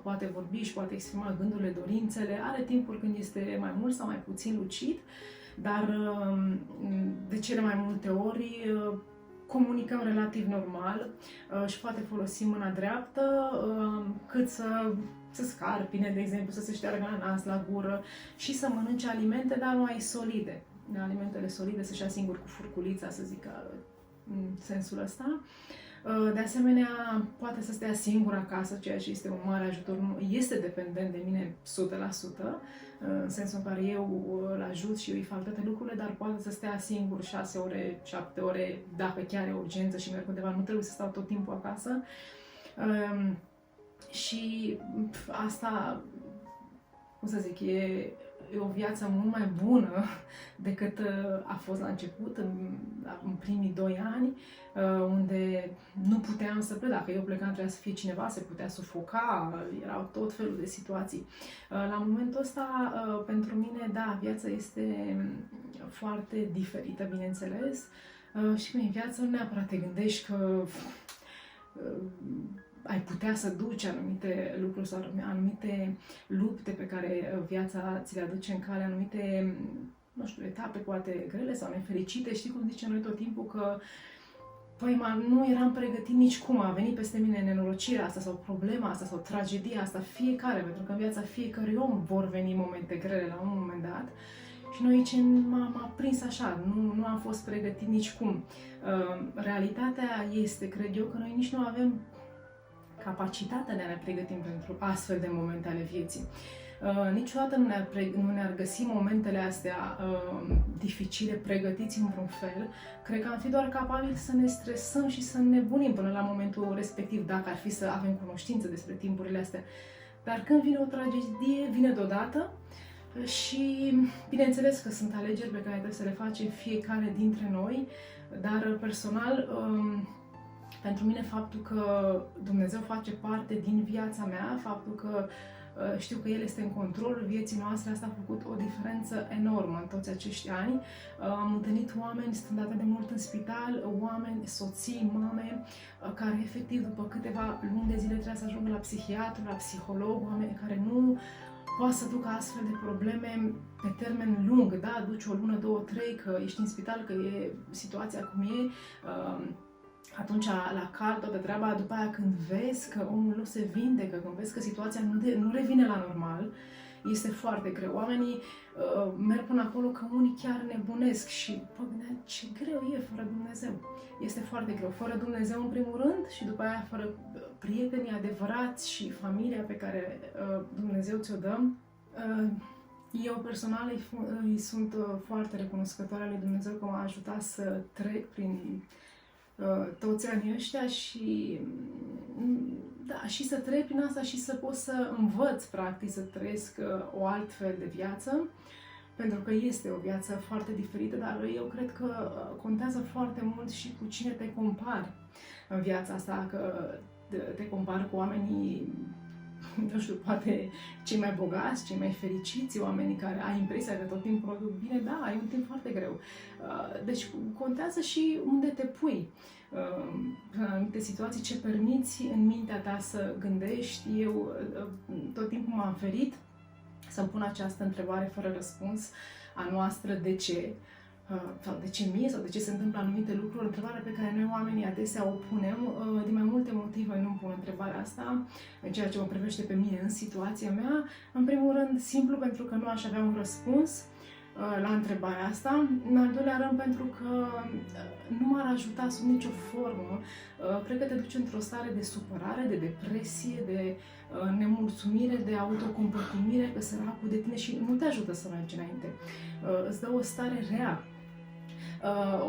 poate vorbi și poate exprima gândurile, dorințele, are timpuri când este mai mult sau mai puțin lucid, dar de cele mai multe ori comunicăm relativ normal și poate folosi mâna dreaptă cât să scarpine, de exemplu, să se șteargă la nas, la gură și să mănânce alimente, dar mai solide. Alimentele solide, să-și ia singur cu furculița, să zic, în sensul ăsta. De asemenea, poate să stea singur acasă, ceea ce este un mare ajutor. Este dependent de mine 100%, în sensul în care eu îl ajut și eu îi fac toate lucrurile, dar poate să stea singur 6 ore, 7 ore, dacă chiar e urgență și merg undeva, nu trebuie să stau tot timpul acasă. Și asta, cum să zic, e o viață mult mai bună decât a fost la început, în primii 2 ani, unde nu puteam să plec. Dacă eu plecam, trebuia să fie cineva, se putea sufoca, erau tot felul de situații. La momentul ăsta, pentru mine, da, viața este foarte diferită, bineînțeles, și în viață nu neapărat te gândești că ai putea să duci anumite lucruri sau anumite lupte pe care viața ți le aduce în cale, anumite, nu știu, etape poate grele sau nefericite. Știi cum zicem noi tot timpul că păi, nu eram pregătit nici cum, a venit peste mine nenorocirea asta sau problema asta sau tragedia asta, fiecare, pentru că în viața fiecărui om vor veni momente grele la un moment dat. Și noi ce m-a prins așa, nu am fost pregătit nici cum. Realitatea este, cred eu, că noi nici nu avem capacitatea de a ne pregătim pentru astfel de momente ale vieții. Niciodată nu ne-ar găsi momentele astea dificile, pregătiți într-un fel. Cred că am fi doar capabili să ne stresăm și să nebunim până la momentul respectiv, dacă ar fi să avem cunoștință despre timpurile astea. Dar când vine o tragedie, vine deodată și bineînțeles că sunt alegeri pe care trebuie să le facem fiecare dintre noi, dar personal, pentru mine faptul că Dumnezeu face parte din viața mea, faptul că știu că El este în controlul vieții noastre, asta a făcut o diferență enormă în toți acești ani. Am întâlnit oameni stând atât de mult în spital, oameni, soții, mame, care efectiv după câteva luni de zile trebuie să ajungă la psihiatru, la psiholog, oameni care nu poate să ducă astfel de probleme pe termen lung, da? Duci o lună, două, trei, că ești în spital, că e situația cum e, atunci la cal toată treaba, după aia când vezi că omul nu se vindecă, când vezi că situația nu revine la normal, este foarte greu. Oamenii merg până acolo că unii chiar nebunesc și pă, ce greu e fără Dumnezeu. Este foarte greu. Fără Dumnezeu în primul rând și după aia fără prietenii adevărați și familia pe care Dumnezeu ți-o dă. Eu personal îi sunt foarte recunoscătoare lui Dumnezeu că m-a ajutat să trec prin toți anii ăștia și da, și să trec prin asta și să pot să învăț practic să trăiesc o altfel de viață, pentru că este o viață foarte diferită, dar eu cred că contează foarte mult și cu cine te compari în viața asta, că te compari cu oamenii, nu știu, poate cei mai bogați, cei mai fericiți, oamenii care ai impresia că tot timpul produc bine, da, ai un timp foarte greu. Deci contează și unde te pui în anumite situații, ce permiți în mintea ta să gândești. Eu tot timpul m-am ferit să-mi pun această întrebare fără răspuns a noastră, de ce? Sau de ce mie, sau de ce se întâmplă anumite lucruri, întrebarea pe care noi oamenii adesea o punem. Din mai multe motive nu-mi pun întrebarea asta, în ceea ce mă privește pe mine, în situația mea. În primul rând, simplu pentru că nu aș avea un răspuns la întrebarea asta. În al doilea rând, pentru că nu m-ar ajuta sub nicio formă. Cred că te duce într-o stare de supărare, de depresie, de nemulțumire, de autocompătimire, că săracul de tine și nu te ajută să mergi înainte. Îți dă o stare rea.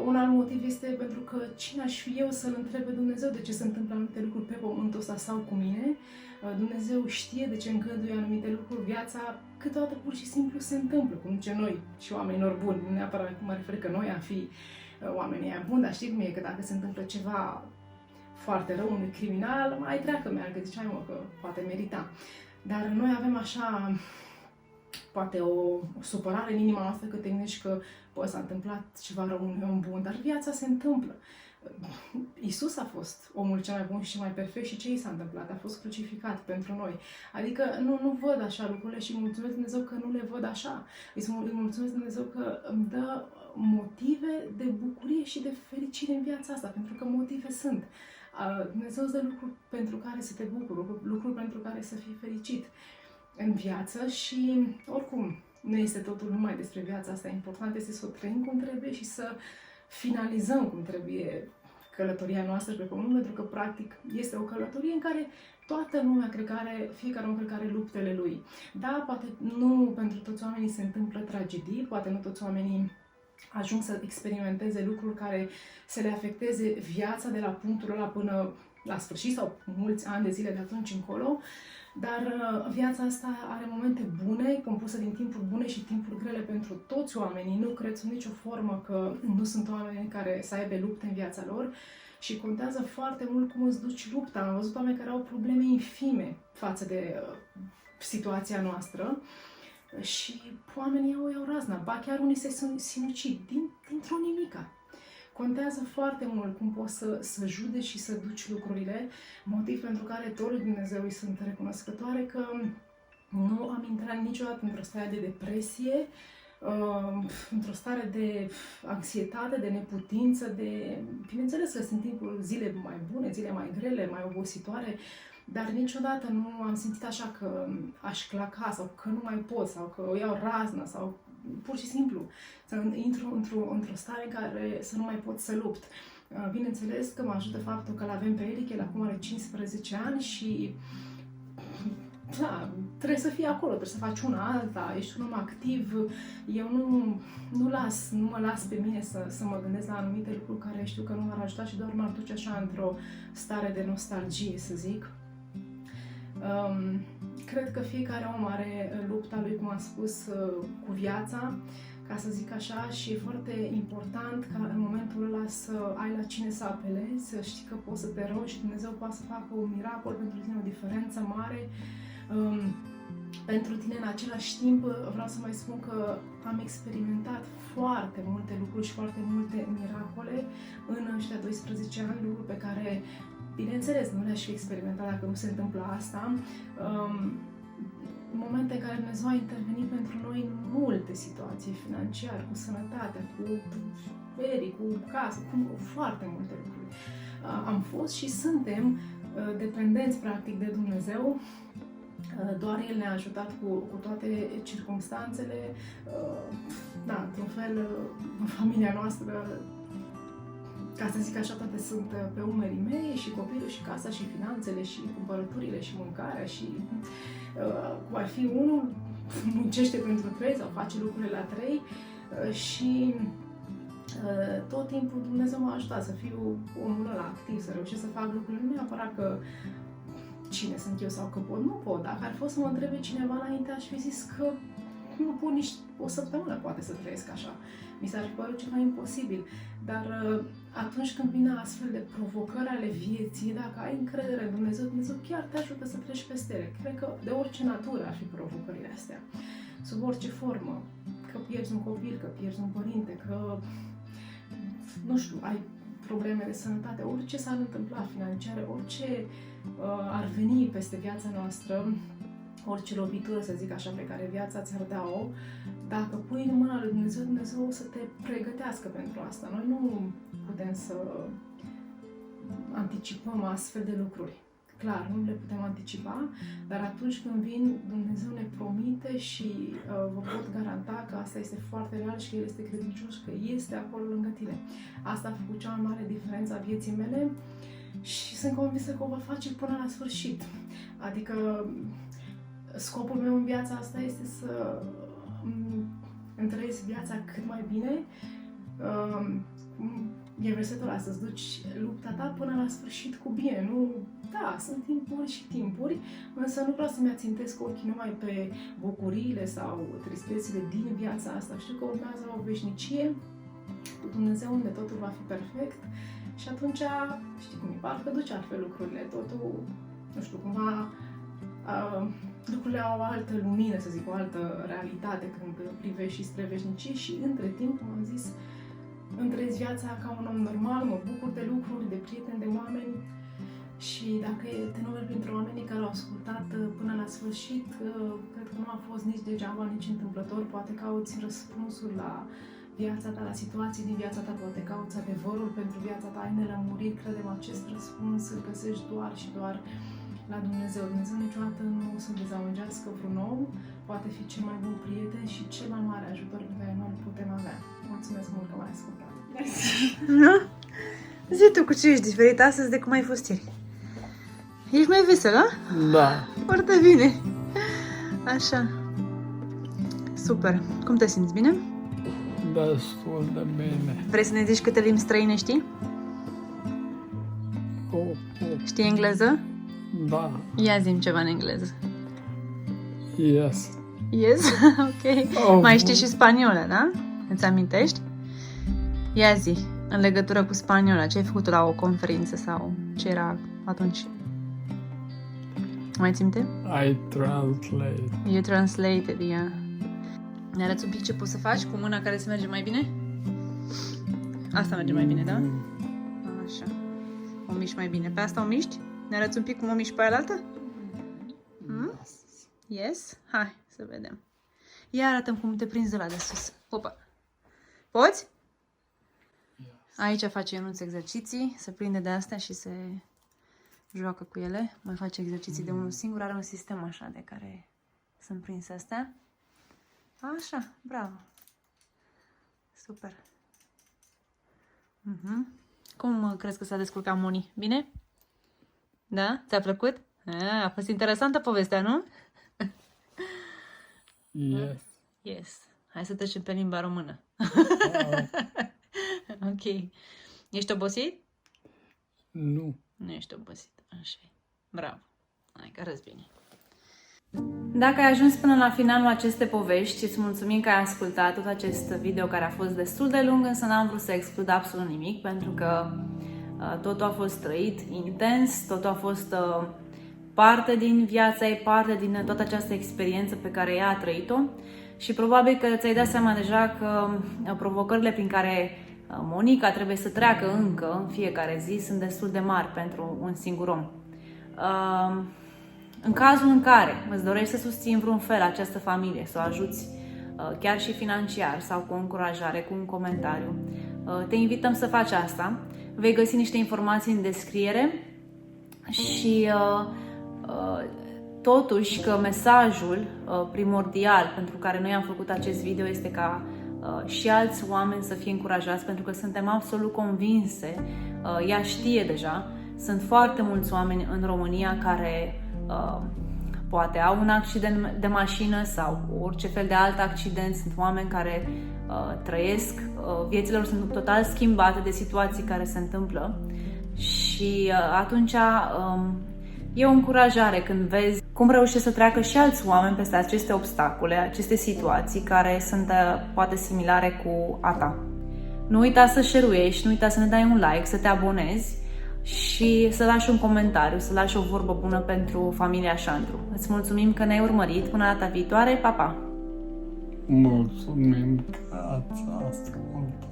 Un alt motiv este pentru că cine aș fi eu să-L întreb pe Dumnezeu de ce se întâmplă anumite lucruri pe pământul ăsta sau cu mine. Dumnezeu știe de ce îngăduie anumite lucruri. Viața câteodată pur și simplu se întâmplă, cum zice noi și oamenilor buni. Nu neapărat mă refer că noi am fi oamenii aia buni, dar știi cum e, că dacă se întâmplă ceva foarte rău, unui criminal, mai treacă meargă, ziceai mă că poate merita. Dar noi avem așa poate o supărare în inima noastră că te gândești că s-a întâmplat ceva rău unui om bun, dar viața se întâmplă. Iisus a fost omul cel mai bun și cel mai perfect și ce i s-a întâmplat? A fost crucificat pentru noi. Adică nu văd așa lucrurile și mulțumesc Dumnezeu că nu le văd așa. Îi mulțumesc Dumnezeu că îmi dă motive de bucurie și de fericire în viața asta, pentru că motive sunt. Dumnezeu îți dă lucruri pentru care să te bucuri, lucruri pentru care să fii fericit în viață și oricum nu este totul numai despre viața asta. Important este să o trăim cum trebuie și să finalizăm cum trebuie călătoria noastră pe pământ, pentru că practic este o călătorie în care toată lumea, cred că fiecare om cred că are luptele lui. Da, poate nu pentru toți oamenii se întâmplă tragedii, poate nu toți oamenii ajung să experimenteze lucruri care să le afecteze viața de la punctul ăla până la sfârșit sau mulți ani de zile de atunci încolo, dar viața asta are momente bune, compusă din timpuri bune și timpuri grele pentru toți oamenii. Nu cred sub nicio formă că nu sunt oameni care să aibă lupte în viața lor și contează foarte mult cum îți duci lupta. Am văzut oameni care au probleme infime față de situația noastră și oamenii iau razna. Ba chiar unii se sinucid dintr-o nimica. contează foarte mult cum poți să judeci și să duci lucrurile, motiv pentru care tot lui Dumnezeu îi sunt recunoscătoare că nu am intrat niciodată într-o stare de depresie, într-o stare de anxietate, de neputință, bineînțeles că sunt timpuri, zile mai bune, zile mai grele, mai obositoare, dar niciodată nu am simțit așa că aș claca sau că nu mai pot sau că o iau raznă sau pur și simplu să intru într-o stare în care să nu mai pot să lupt. Bineînțeles că mă ajută faptul că l-avem pe Eric, el acum are 15 ani și da, trebuie să fii acolo, trebuie să faci una alta, ești un om activ. Eu nu mă las pe mine să mă gândesc la anumite lucruri care știu că nu m-ar ajuta și doar m-ar duce așa într-o stare de nostalgie, să zic. Cred că fiecare om are lupta lui, cum am spus, cu viața, ca să zic așa, și e foarte important ca în momentul ăla să ai la cine să apelezi, să știi că poți să te rogi și Dumnezeu poate să facă un miracol pentru tine, o diferență mare pentru tine. În același timp vreau să mai spun că am experimentat foarte multe lucruri și foarte multe miracole în ăștia 12 ani, lucruri pe care, bineînțeles, nu le-aș fi experimentat dacă nu se întâmplă asta. Momente în care Dumnezeu a intervenit pentru noi în multe situații, financiar, cu sănătatea, cu ferii, cu casă, cu foarte multe lucruri. Am fost și suntem dependenți, practic, de Dumnezeu. Doar El ne-a ajutat cu toate circumstanțele. Da, într-un fel, familia noastră, ca să zic așa, toate sunt pe umerii mei, și copilul, și casa, și finanțele, și cumpărăturile, și mâncarea, și cum ar fi unul, muncește pentru 3 sau face lucrurile la 3 și tot timpul Dumnezeu m-a ajutat să fiu omul ăla activ, să reușesc să fac lucrurile, nu neapărat că cine sunt eu sau că pot, nu pot. Dacă ar fi să mă întrebe cineva înainte, aș fi zis că nu pot nici o săptămână poate să trăiesc așa. Mi s-ar fi părut ceva imposibil. Dar atunci când vine astfel de provocări ale vieții, dacă ai încredere în Dumnezeu, Dumnezeu chiar te ajută să treci peste ele. Cred că de orice natură ar fi provocările astea. Sub orice formă. Că pierzi un copil, că pierzi un părinte, că, nu știu, ai probleme de sănătate, orice s-ar întâmpla financiare, orice ar veni peste viața noastră, orice lovitură, să zic așa, pe care viața ți-ar da-o, dacă pui în mâna lui Dumnezeu, Dumnezeu o să te pregătească pentru asta. Noi nu putem să anticipăm astfel de lucruri. Clar, nu le putem anticipa, dar atunci când vin, Dumnezeu ne promite și vă pot garanta că asta este foarte real și că El este credincios, că este acolo lângă tine. Asta a făcut cea mai mare diferență a vieții mele și sunt convinsă că o va face până la sfârșit. Adică scopul meu în viața asta este să îmi trăiesc viața cât mai bine. E versetul ăla, să-ți duci lupta ta până la sfârșit cu bine. Nu, da, sunt timpuri și timpuri, însă nu vreau să-mi ațintesc ochii numai pe bucuriile sau tristețile din viața asta. Știu că urmează o veșnicie cu Dumnezeu unde totul va fi perfect și atunci, știi cum e, parcă duce altfel lucrurile, totul, nu știu, cumva lucrurile au o altă lumină, să zic, o altă realitate când privești și spre veșnicie și între timp, cum am zis, îmi trăiesc viața ca un om normal, mă bucur de lucruri, de prieteni, de oameni și dacă te numeri printre oamenii care au ascultat până la sfârșit, cred că nu a fost nici degeaba, nici întâmplător, poate cauți răspunsul la viața ta, la situații din viața ta, poate cauți adevărul pentru viața ta, ai nelămuriri, credem, acest răspuns îl găsești doar și doar la Dumnezeu. Dumnezeu niciodată nu o să dezamăgească vreun om, poate fi cel mai bun prieten și cel mai mare ajutor pe care noi îl putem avea. Mulțumesc mult că m-ai ascultat. Nu? Zi tu cu ce ești diferit astăzi de cum ai fost ieri. Ești mai veselă? Da. Foarte bine. Așa. Super. Cum te simți, bine? Destul de bine. Vrei să ne zici câte limbi străine știi? Știi engleză? Da. Ia zi-mi ceva în engleză. Yes. Yes? Ok. Mai știi și spaniolă, da? Îți amintești? Ia zi, în legătură cu spaniola, ce ai făcut la o conferință sau ce era atunci? Mai ții minte? I translate. You translated, yeah. Ne arăți un pic ce poți să faci cu mâna care se merge mai bine? Asta merge mai bine, da? Așa. O miști mai bine. Pe asta o miști? Ne arăți un pic cum o miști pe aia Hmm? Yes? Hai să vedem. Ia arată-mi cum te prinzi de la de sus. Opa! Poți? Aici face Ionuț exerciții, se prinde de astea și se joacă cu ele. Mai face exerciții de unul singur, are un sistem așa de care sunt prinse astea. Așa, bravo. Super. Cum crezi că s-a descurcat Moni? Bine? Da? Ți-a plăcut? A fost interesantă povestea, nu? Yes. Yes. Hai să trecem pe limba română. Ok. Ești obosit? Nu. Nu ești obosit. Așa e. Bravo. Hai că arăți bine. Dacă ai ajuns până la finalul acestei povești, îți mulțumim că ai ascultat tot acest video care a fost destul de lung, însă n-am vrut să exclud absolut nimic, pentru că totul a fost trăit intens, totul a fost parte din viața ei, parte din toată această experiență pe care ea a trăit-o și probabil că ți-ai dat seama deja că provocările prin care Monica trebuie să treacă încă în fiecare zi sunt destul de mari pentru un singur om. În cazul în care îți dorești să susții în vreun fel această familie, să o ajuți chiar și financiar sau cu o încurajare, cu un comentariu, te invităm să faci asta. Vei găsi niște informații în descriere și totuși că mesajul primordial pentru care noi am făcut acest video este ca și alți oameni să fie încurajați, pentru că suntem absolut convinse, ea știe deja, sunt foarte mulți oameni în România care poate au un accident de mașină sau orice fel de alt accident, sunt oameni care trăiesc, viețile lor sunt total schimbate de situații care se întâmplă și atunci e o încurajare când vezi cum reușesc să treacă și alți oameni peste aceste obstacole, aceste situații care sunt poate similare cu a ta. Nu uita să share-uiești, nu uita să ne dai un like, să te abonezi și să lași un comentariu, să lași o vorbă bună pentru familia Șandru. Îți mulțumim că ne-ai urmărit. Până data viitoare, pa, pa! Mulțumim că ați ascultat.